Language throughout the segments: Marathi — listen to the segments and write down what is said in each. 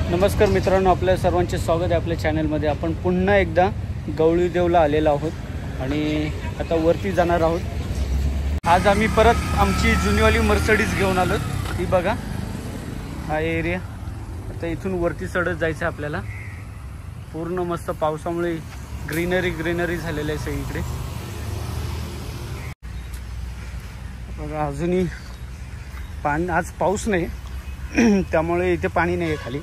नमस्कार मित्रांनो, आपल्या सर्वांचे स्वागत आहे आपल्या चॅनलमध्ये। आपण पुन्हा एकदा गवळीदेवला आलेलो आहोत आणि आता वरती जाणार आहोत। आज आम्ही परत आमची जुनीवाली मर्सिडीज घेऊन आलो। ही बघा, हा एरिया। आता इथून वरती चढत जायचं आहे आपल्याला। पूर्ण मस्त पावसामुळे ग्रीनरी झालेलं आहे सगळीकडे। बघा, अजूनही पाणी, आज पाऊस नाही त्यामुळे इथे पाणी नाही आहे खाली,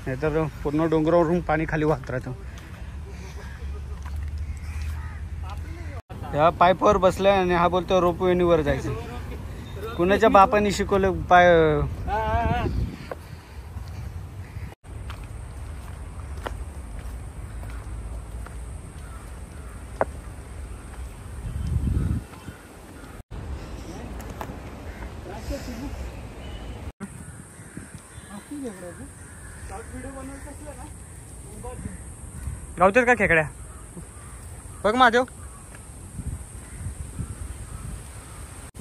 नाहीतर पूर्ण डोंगरावरून पाणी खाली वाहत राहतं। या पाईपवर बसलाय आणि हा बोलतो रोपवेनी वर जायचं। कुणाच्या बापाने शिकवलं पाय? गावतात का खेकड्या? बघ महादेव,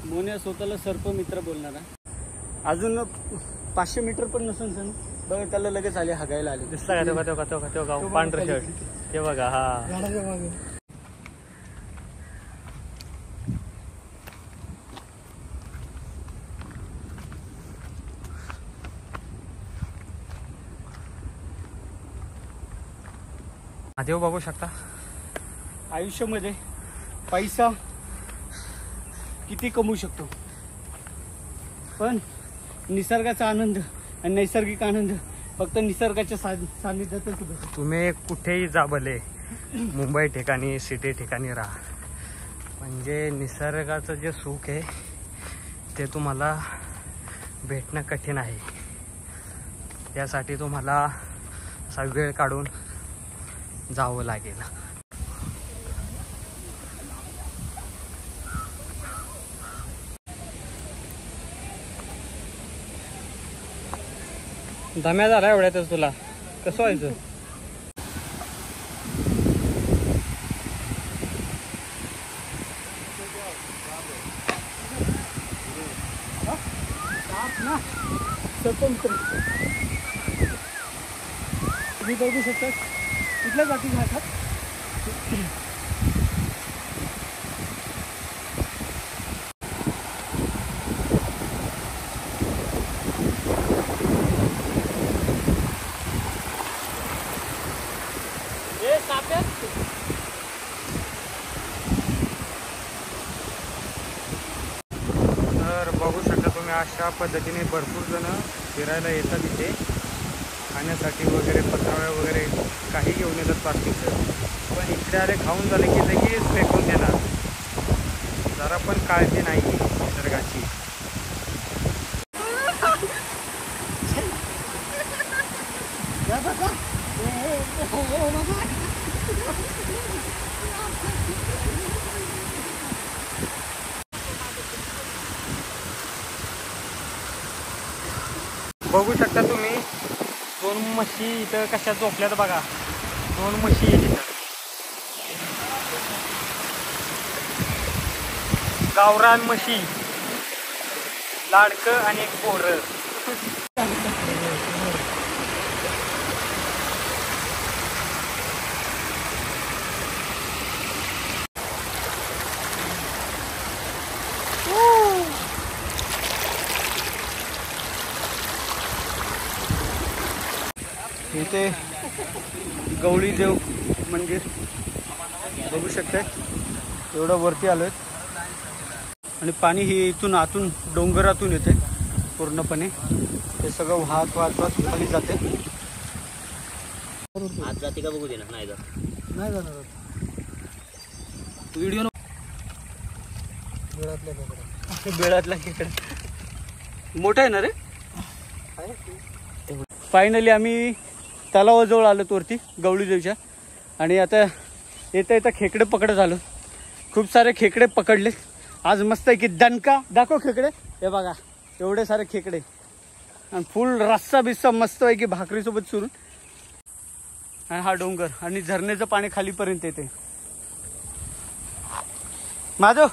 मोन्या स्वतःला सर्प मित्र बोलणारा। अजून 500 मीटर पण नसून सण बघा, त्याला लगेच आले, हागायला आले। दिसला का? तो गाव पांढरा शर्ट ते बघा। हा महादेव बघू शकता। आयुष्यामध्ये पैसा किती कमवू शकतो, पण निसर्गाचा आनंद आणि नैसर्गिक आनंद फक्त निसर्गाच्या सानिध्यातच भेटतो। तुम्ही कुठेही जा, भले मुंबई ठिकाणी, सिटी ठिकाणी राहा, म्हणजे निसर्गाचं जे सुख आहे ते तुम्हाला भेटणं कठीण आहे। त्यासाठी तुम्हाला असा वेळ काढून जावं लागेल। दम्या झाला एवढ्यातच, तुला कसं व्हायचं? तुम्ही बघू शकता कुठल्या जाती घालतात। तर बघू शकता तुम्ही, अशा पद्धतीने भरपूर जण फिरायला येतात इथे, खाण्यासाठी वगैरे, पत्रावळ्या वगैरे काही घेऊन येतात प्लास्टिकचं, पण इकडे आले खाऊन झाले की लगेच फेकून देणार। जरा पण काळजी नाही निसर्गाची। बघू शकता तुम्ही, 2 म्हशी इथं कशा झोपल्यात बघा। 2 म्हशी आहेत इथं, गावरान म्हशी, लाडकं आणि एक पोरं। इथे गवळीदेव मंदिर बघू शकताय। एवढं वरती आलोय आणि पाणी हे इथून आतून डोंगरातून येते पूर्णपणे। ते सगळं वाहत खाली जाते। आज जाते का बघू दे ना। नाही जाणार व्हिडिओ बेळातला खेकडा मोठा आहे ना रे। फायनली आम्ही तलावाजवळ आलो वरती गवळीदेवच्या, आणि आता येता खेकडे पकडत आलो। खूप सारे खेकडे पकडले आज। मस्त आहे की दणका दाखव खेकडे। हे बघा, एवढे सारे खेकडे आणि फुल रस्सा बिस्सा मस्त आहे की भाकरीसोबत चुरून। आणि हा डोंगर आणि झरण्याचं पाणी खालीपर्यंत येते। माधव,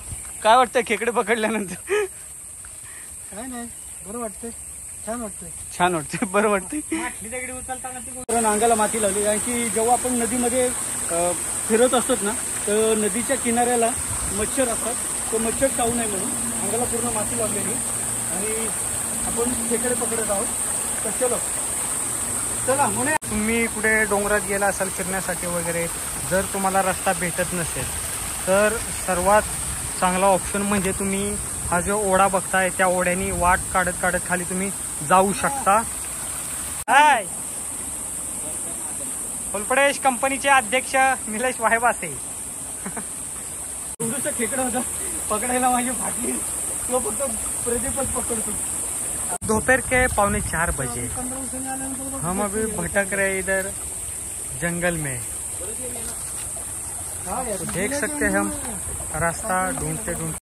काय वाटतंय खेकडे पकडल्यानंतर? काय नाही, बरं वाटतंय। छान वाटतंय. छान वाटते, बरं वाटते. माती दगडी उचलताना ती कारण अंगाला माती लावली, कारण की जेव्हा आपण नदीमध्ये फिरत असतो ना, तर नदीच्या किनाऱ्याला मच्छर असतात, तो मच्छर चावू नये म्हणून अंगाला पूर्ण माती लावलेली. आणि आपण खेकडे पकडत आहोत. तर चला म्हणे. तुम्ही कुठे डोंगरात गेला असाल फिरण्यासाठी वगैरे, जर तुम्हाला रस्ता भेटत नसेल तर सर्वात चांगला ऑप्शन म्हणजे तुम्ही हा जो ओढा बघताय त्या ओढ्यानी वाट काढत काढत खाली तुम्ही जाऊ शकता. हाय, फुलपडेश कंपनीचे अध्यक्ष निलेश वाहेबासे. थोडंसं खेकडं होतं, पकडायला माझी फाटली, तो फक्त प्रदीपच पकडतो. दोपहर के 3:45 बजे हम अभी भटक रहे इधर जंगल में. देख सकते हैं हम रास्ता ढूंढते ढूंढते